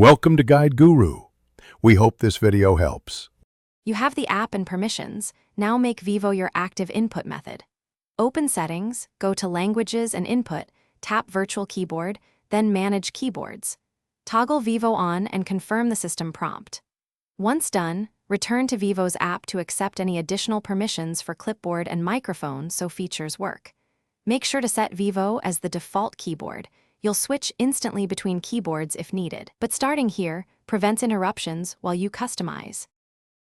Welcome to Guide Guru. We hope this video helps. You have the app and permissions. Now make Vivo your active input method. Open Settings, go to Languages and Input, tap Virtual Keyboard, then Manage Keyboards. Toggle Vivo on and confirm the system prompt. Once done, return to Vivo's app to accept any additional permissions for clipboard and microphone so features work. Make sure to set Vivo as the default keyboard. You'll switch instantly between keyboards if needed, but starting here prevents interruptions while you customize.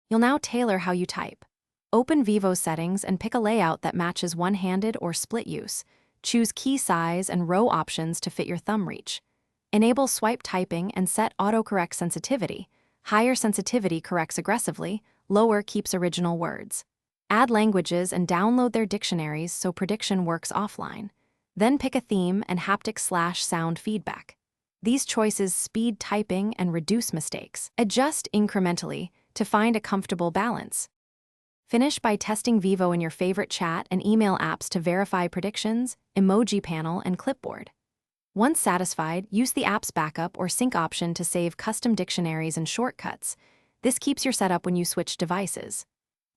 You'll now tailor how you type. Open Vivo settings and pick a layout that matches one-handed or split use. Choose key size and row options to fit your thumb reach. Enable swipe typing and set autocorrect sensitivity. Higher sensitivity corrects aggressively, lower keeps original words. Add languages and download their dictionaries so prediction works offline. Then pick a theme and haptic/sound feedback. These choices speed typing and reduce mistakes. Adjust incrementally to find a comfortable balance. Finish by testing Vivo in your favorite chat and email apps to verify predictions, emoji panel, and clipboard. Once satisfied, use the app's backup or sync option to save custom dictionaries and shortcuts. This keeps your setup when you switch devices.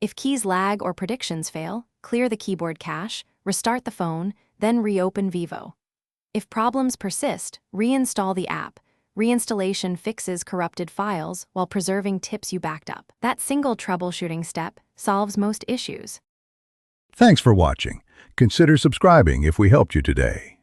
If keys lag or predictions fail, clear the keyboard cache, restart the phone, then reopen Vivo. If problems persist, reinstall the app. Reinstallation fixes corrupted files while preserving tips you backed up. That single troubleshooting step solves most issues. Thanks for watching. Consider subscribing if we helped you today.